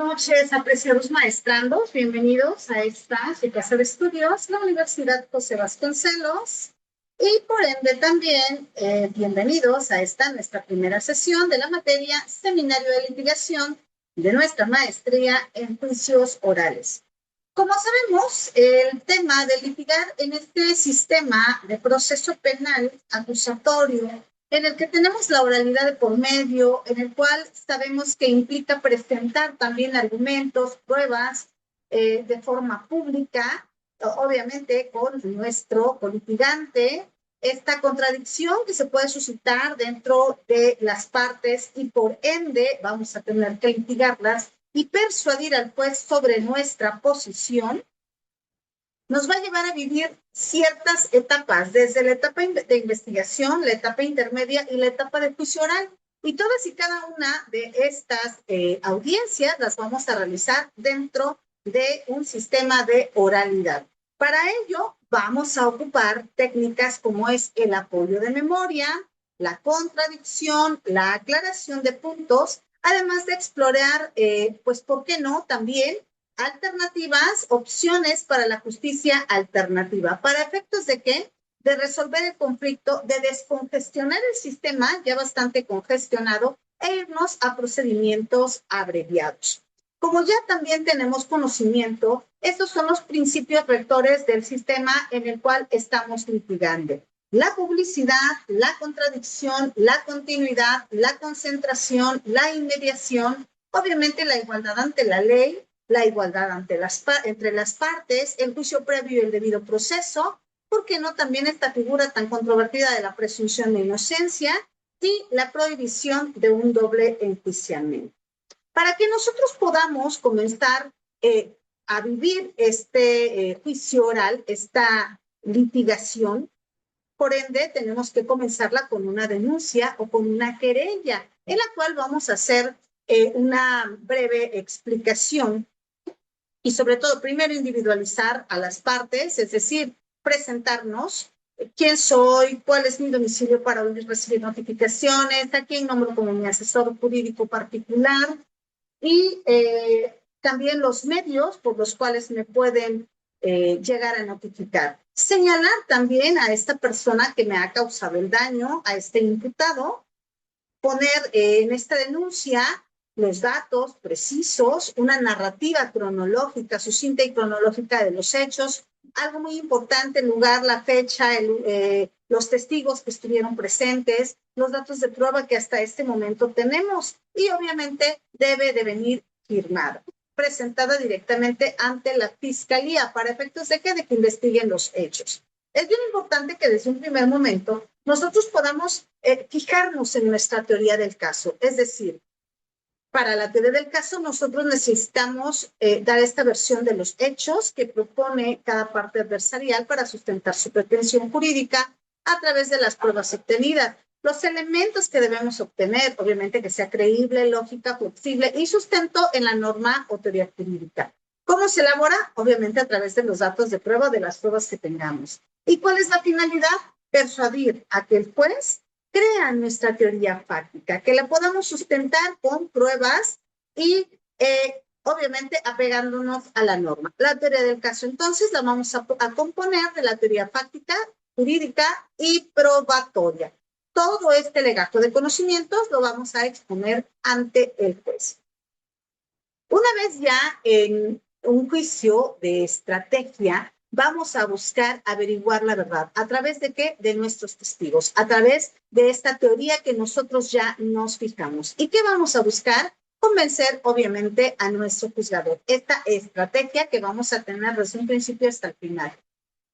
noches, apreciados maestrandos. Bienvenidos a esta su casa de estudios, la Universidad José Vasconcelos. Y por ende también bienvenidos a esta nuestra primera sesión de la materia Seminario de Litigación de nuestra maestría en juicios orales. Como sabemos, el tema de litigar en este sistema de proceso penal acusatorio, en el que tenemos la oralidad de por medio, en el cual sabemos que implica presentar también argumentos, pruebas de forma pública, obviamente con nuestro litigante, esta contradicción que se puede suscitar dentro de las partes y por ende vamos a tener que litigarlas y persuadir al juez sobre nuestra posición, nos va a llevar a vivir ciertas etapas, desde la etapa de investigación, la etapa intermedia y la etapa de juicio oral. Y todas y cada una de estas audiencias las vamos a realizar dentro de un sistema de oralidad. Para ello, vamos a ocupar técnicas como es el apoyo de memoria, la contradicción, la aclaración de puntos, además de explorar, pues, ¿por qué no? También alternativas, opciones para la justicia alternativa. ¿Para efectos de qué? De resolver el conflicto, de descongestionar el sistema ya bastante congestionado e irnos a procedimientos abreviados. Como ya también tenemos conocimiento, estos son los principios rectores del sistema en el cual estamos litigando. La publicidad, la contradicción, la continuidad, la concentración, la inmediación, obviamente la igualdad ante la ley, la igualdad entre las partes, el juicio previo y el debido proceso, ¿por qué no también esta figura tan controvertida de la presunción de inocencia y la prohibición de un doble enjuiciamiento? Para que nosotros podamos comenzar a vivir este juicio oral, esta litigación, por ende tenemos que comenzarla con una denuncia o con una querella, en la cual vamos a hacer una breve explicación y sobre todo primero individualizar a las partes, es decir, presentarnos quién soy, cuál es mi domicilio para recibir notificaciones, a quién nombro como mi asesor jurídico particular y también los medios por los cuales me pueden llegar a notificar. Señalar también a esta persona que me ha causado el daño, a este imputado, poner en esta denuncia los datos precisos, una narrativa cronológica, sucinta y cronológica de los hechos, algo muy importante, el lugar, la fecha, los testigos que estuvieron presentes, los datos de prueba que hasta este momento tenemos y obviamente debe de venir firmada, presentada directamente ante la fiscalía para efectos de que investiguen los hechos. Es bien importante que desde un primer momento nosotros podamos fijarnos en nuestra teoría del caso, es decir, para la teoría del caso, nosotros necesitamos dar esta versión de los hechos que propone cada parte adversarial para sustentar su pretensión jurídica a través de las pruebas obtenidas. Los elementos que debemos obtener, obviamente que sea creíble, lógica, flexible y sustento en la norma o teoría jurídica. ¿Cómo se elabora? Obviamente a través de los datos de prueba, de las pruebas que tengamos. ¿Y cuál es la finalidad? Persuadir a que el juez crea nuestra teoría fáctica, que la podamos sustentar con pruebas y obviamente apegándonos a la norma. La teoría del caso entonces la vamos a componer de la teoría fáctica, jurídica y probatoria. Todo este legajo de conocimientos lo vamos a exponer ante el juez. Una vez ya en un juicio de estrategia, vamos a buscar averiguar la verdad. ¿A través de qué? De nuestros testigos, a través de esta teoría que nosotros ya nos fijamos. ¿Y qué vamos a buscar? Convencer, obviamente, a nuestro juzgador. Esta estrategia que vamos a tener desde un principio hasta el final.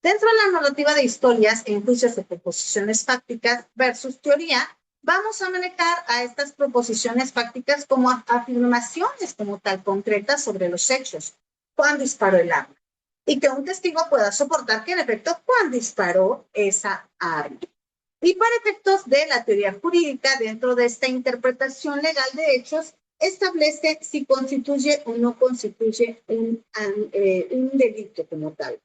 Dentro de la narrativa de historias en juicios de proposiciones fácticas versus teoría, vamos a manejar a estas proposiciones fácticas como afirmaciones como tal concretas sobre los hechos. ¿Cuándo disparó el arma? Y que un testigo pueda soportar que en efecto Juan disparó esa arma. Y para efectos de la teoría jurídica, dentro de esta interpretación legal de hechos, establece si constituye o no constituye un delito como tal.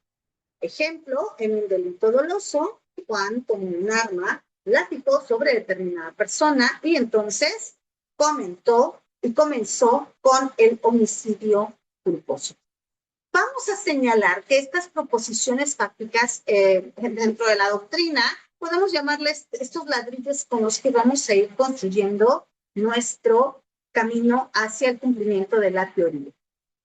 Ejemplo, en un delito doloso, Juan tomó un arma, la picó sobre determinada persona y entonces comentó y comenzó con el homicidio culposo. Vamos a señalar que estas proposiciones fácticas dentro de la doctrina, podemos llamarles estos ladrillos con los que vamos a ir construyendo nuestro camino hacia el cumplimiento de la teoría.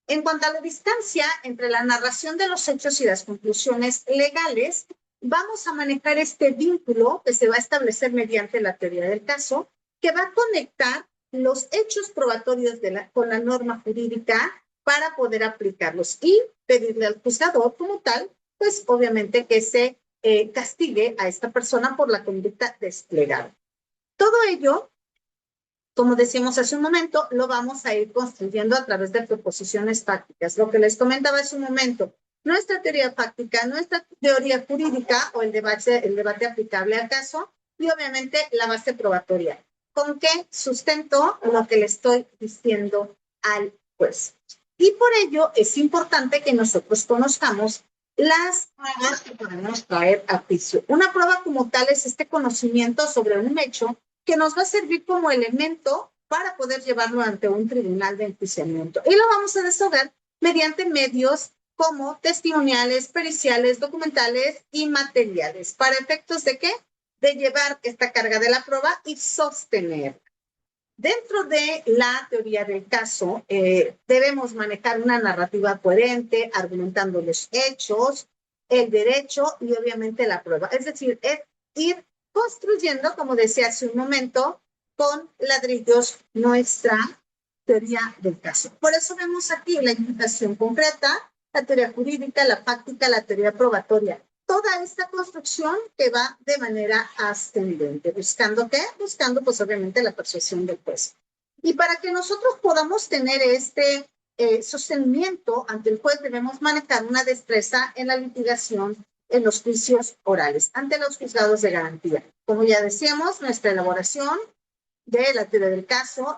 En cuanto a la distancia entre la narración de los hechos y las conclusiones legales, vamos a manejar este vínculo que se va a establecer mediante la teoría del caso, que va a conectar los hechos probatorios con la norma jurídica para poder aplicarlos y pedirle al juzgador como tal, pues obviamente que se castigue a esta persona por la conducta desplegada. Todo ello, como decíamos hace un momento, lo vamos a ir construyendo a través de proposiciones fácticas. Lo que les comentaba hace un momento, nuestra teoría fáctica, nuestra teoría jurídica o el debate aplicable al caso y obviamente la base probatoria. ¿Con qué sustento lo que le estoy diciendo al juez? Y por ello es importante que nosotros conozcamos las pruebas que podemos traer a juicio. Una prueba como tal es este conocimiento sobre un hecho que nos va a servir como elemento para poder llevarlo ante un tribunal de enjuiciamiento. Y lo vamos a desahogar mediante medios como testimoniales, periciales, documentales y materiales. ¿Para efectos de qué? De llevar esta carga de la prueba y sostener. Dentro de la teoría del caso, debemos manejar una narrativa coherente, argumentando los hechos, el derecho y obviamente la prueba. Es decir, es ir construyendo, como decía hace un momento, con ladrillos nuestra teoría del caso. Por eso vemos aquí la invitación concreta, la teoría jurídica, la fáctica, la teoría probatoria. Toda esta construcción que va de manera ascendente. ¿Buscando qué? Buscando, pues, obviamente, la persuasión del juez. Y para que nosotros podamos tener este sostenimiento ante el juez, debemos manejar una destreza en la litigación en los juicios orales, ante los juzgados de garantía. Como ya decíamos, nuestra elaboración de la teoría del caso,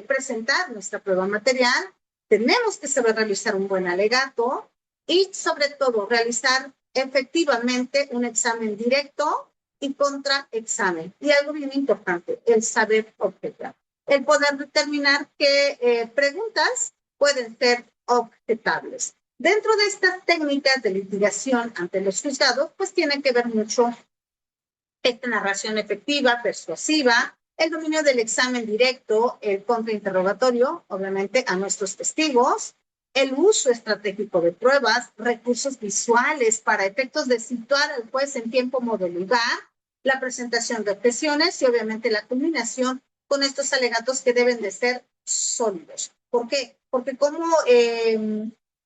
presentar nuestra prueba material, tenemos que saber realizar un buen alegato y, sobre todo, realizar efectivamente un examen directo y contraexamen. Y algo bien importante, el saber objetar. El poder determinar qué preguntas pueden ser objetables. Dentro de estas técnicas de litigación ante los juzgados, pues tiene que ver mucho esta narración efectiva, persuasiva, el dominio del examen directo, el contrainterrogatorio, obviamente, a nuestros testigos, el uso estratégico de pruebas, recursos visuales para efectos de situar al juez en tiempo, modo, lugar, la presentación de objeciones y obviamente la culminación con estos alegatos que deben de ser sólidos. ¿Por qué? Porque como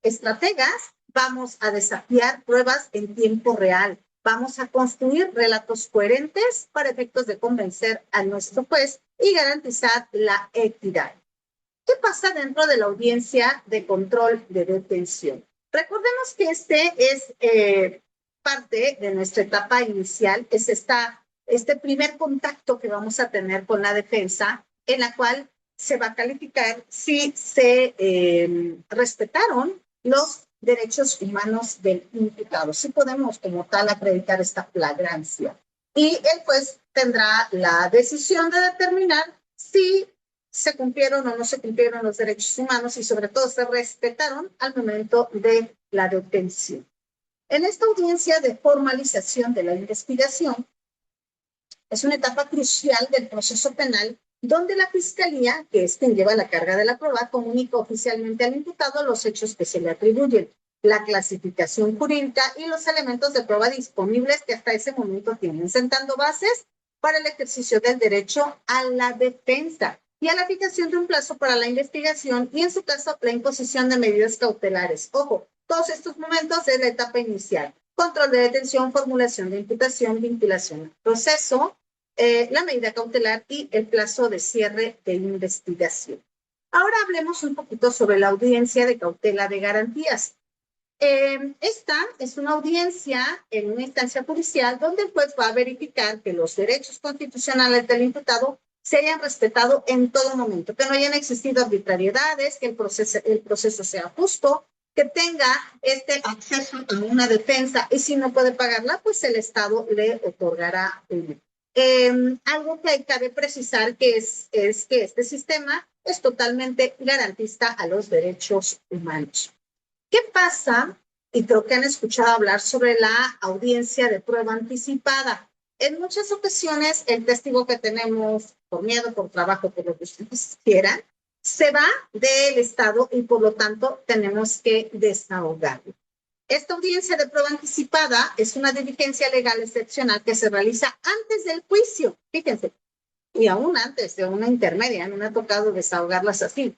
estrategas vamos a desafiar pruebas en tiempo real. Vamos a construir relatos coherentes para efectos de convencer a nuestro juez y garantizar la equidad. ¿Qué pasa dentro de la audiencia de control de detención? Recordemos que este es parte de nuestra etapa inicial, es este primer contacto que vamos a tener con la defensa, en la cual se va a calificar si se respetaron los derechos humanos del imputado. Sí podemos como tal acreditar esta flagrancia. Y el juez tendrá la decisión de determinar si se cumplieron o no se cumplieron los derechos humanos y sobre todo se respetaron al momento de la detención. En esta audiencia de formalización de la investigación, es una etapa crucial del proceso penal donde la Fiscalía, que es quien lleva la carga de la prueba, comunica oficialmente al imputado los hechos que se le atribuyen, la clasificación jurídica y los elementos de prueba disponibles que hasta ese momento tienen, sentando bases para el ejercicio del derecho a la defensa y a la fijación de un plazo para la investigación y, en su caso, la imposición de medidas cautelares. Ojo, todos estos momentos de la etapa inicial: control de detención, formulación de imputación, vinculación al proceso, la medida cautelar y el plazo de cierre de investigación. Ahora hablemos un poquito sobre la audiencia de cautela de garantías. Esta es una audiencia en una instancia judicial donde el juez va a verificar que los derechos constitucionales del imputado se hayan respetado en todo momento, que no hayan existido arbitrariedades, que el proceso sea justo, que tenga este acceso a una defensa y si no puede pagarla, pues el Estado le otorgará uno. Algo que cabe precisar que es que este sistema es totalmente garantista a los derechos humanos. ¿Qué pasa? Y creo que han escuchado hablar sobre la audiencia de prueba anticipada. En muchas ocasiones, el testigo que tenemos, por miedo, por trabajo, por lo que ustedes quieran, se va del Estado y por lo tanto tenemos que desahogarlo. Esta audiencia de prueba anticipada es una diligencia legal excepcional que se realiza antes del juicio, fíjense, y aún antes de una intermedia, no me ha tocado desahogarlas así,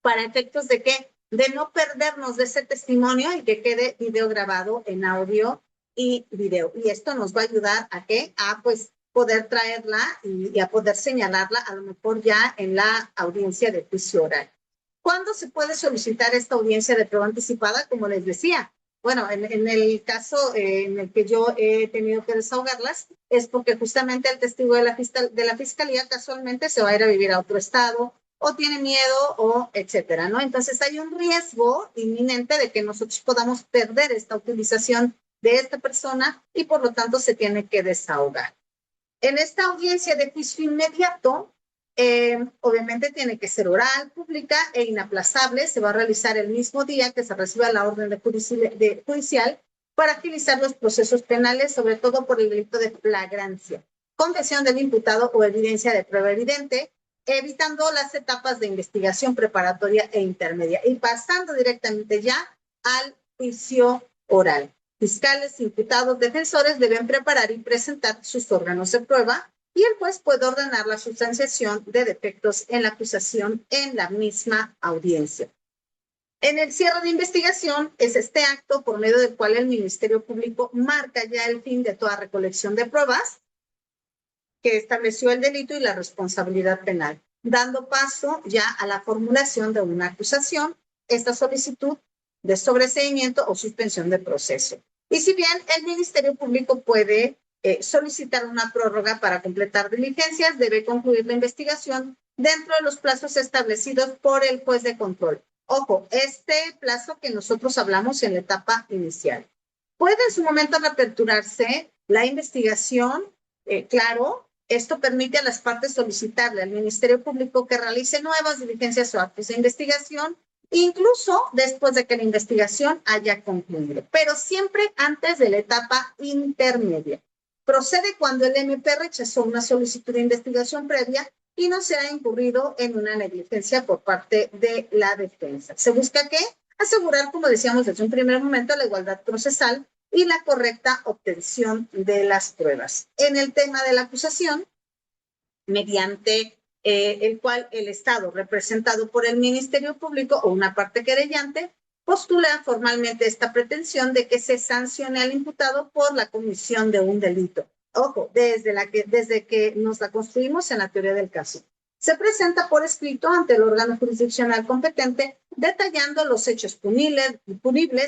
para efectos de que de no perdernos de ese testimonio y que quede video grabado en audio y video. Y esto nos va a ayudar a qué? A pues poder traerla y a poder señalarla a lo mejor ya en la audiencia de juicio oral. ¿Cuándo se puede solicitar esta audiencia de prueba anticipada? Como les decía, bueno, en el caso en el que yo he tenido que desahogarlas, es porque justamente el testigo de la fiscalía casualmente se va a ir a vivir a otro estado, o tiene miedo, o etcétera, ¿no? Entonces hay un riesgo inminente de que nosotros podamos perder esta utilización de esta persona y por lo tanto se tiene que desahogar. En esta audiencia de juicio inmediato, obviamente tiene que ser oral, pública e inaplazable. Se va a realizar el mismo día que se reciba la orden de judicial para agilizar los procesos penales, sobre todo por el delito de flagrancia, confesión del imputado o evidencia de prueba evidente, evitando las etapas de investigación preparatoria e intermedia y pasando directamente ya al juicio oral. Fiscales, imputados, defensores deben preparar y presentar sus órganos de prueba y el juez puede ordenar la sustanciación de defectos en la acusación en la misma audiencia. En el cierre de investigación es este acto por medio del cual el Ministerio Público marca ya el fin de toda recolección de pruebas que estableció el delito y la responsabilidad penal, dando paso ya a la formulación de una acusación, esta solicitud de sobreseimiento o suspensión de proceso. Y si bien el Ministerio Público puede solicitar una prórroga para completar diligencias, debe concluir la investigación dentro de los plazos establecidos por el juez de control. Ojo, este plazo que nosotros hablamos en la etapa inicial. Puede en su momento reaperturarse la investigación, claro. Esto permite a las partes solicitarle al Ministerio Público que realice nuevas diligencias o actos de investigación, incluso después de que la investigación haya concluido, pero siempre antes de la etapa intermedia. Procede cuando el MP rechazó una solicitud de investigación previa y no se ha incurrido en una negligencia por parte de la defensa. ¿Se busca qué? Asegurar, como decíamos desde un primer momento, la igualdad procesal y la correcta obtención de las pruebas. En el tema de la acusación, mediante el cual el Estado, representado por el Ministerio Público o una parte querellante, postula formalmente esta pretensión de que se sancione al imputado por la comisión de un delito. Ojo, desde que nos la construimos en la teoría del caso. Se presenta por escrito ante el órgano jurisdiccional competente, detallando los hechos punibles,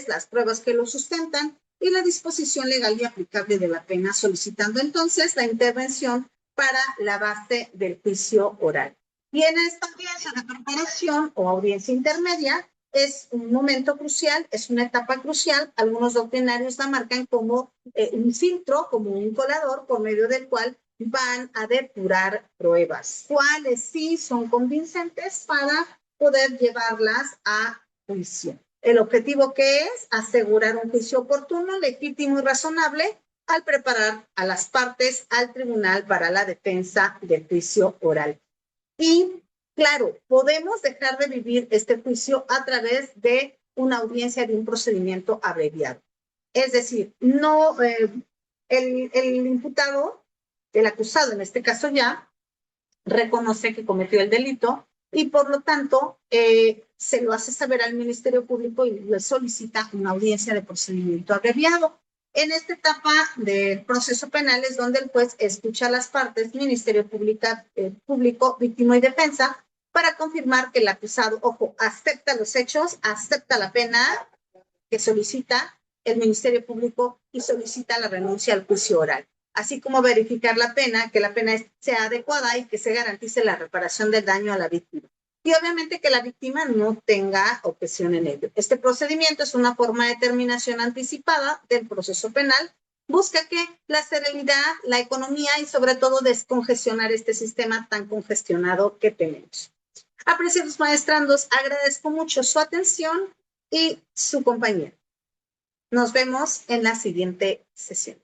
las pruebas que lo sustentan y la disposición legal y aplicable de la pena, solicitando entonces la intervención para la base del juicio oral. Y en esta audiencia de preparación o audiencia intermedia es un momento crucial, es una etapa crucial. Algunos doctrinarios la marcan como un filtro, como un colador por medio del cual van a depurar pruebas, cuáles sí son convincentes para poder llevarlas a juicio. El objetivo que es asegurar un juicio oportuno, legítimo y razonable al preparar a las partes al tribunal para la defensa del juicio oral. Y claro, podemos dejar de vivir este juicio a través de una audiencia de un procedimiento abreviado. Es decir, no el imputado, el acusado en este caso ya, reconoce que cometió el delito y por lo tanto se lo hace saber al Ministerio Público y le solicita una audiencia de procedimiento abreviado. En esta etapa del proceso penal es donde el juez escucha a las partes, Ministerio Público, víctima y defensa, para confirmar que el acusado, ojo, acepta los hechos, acepta la pena que solicita el Ministerio Público y solicita la renuncia al juicio oral, así como verificar la pena, que la pena sea adecuada y que se garantice la reparación del daño a la víctima. Y obviamente que la víctima no tenga objeción en ello. Este procedimiento es una forma de terminación anticipada del proceso penal. Busca que la serenidad, la economía y sobre todo descongestionar este sistema tan congestionado que tenemos. Apreciados maestrandos, agradezco mucho su atención y su compañía. Nos vemos en la siguiente sesión.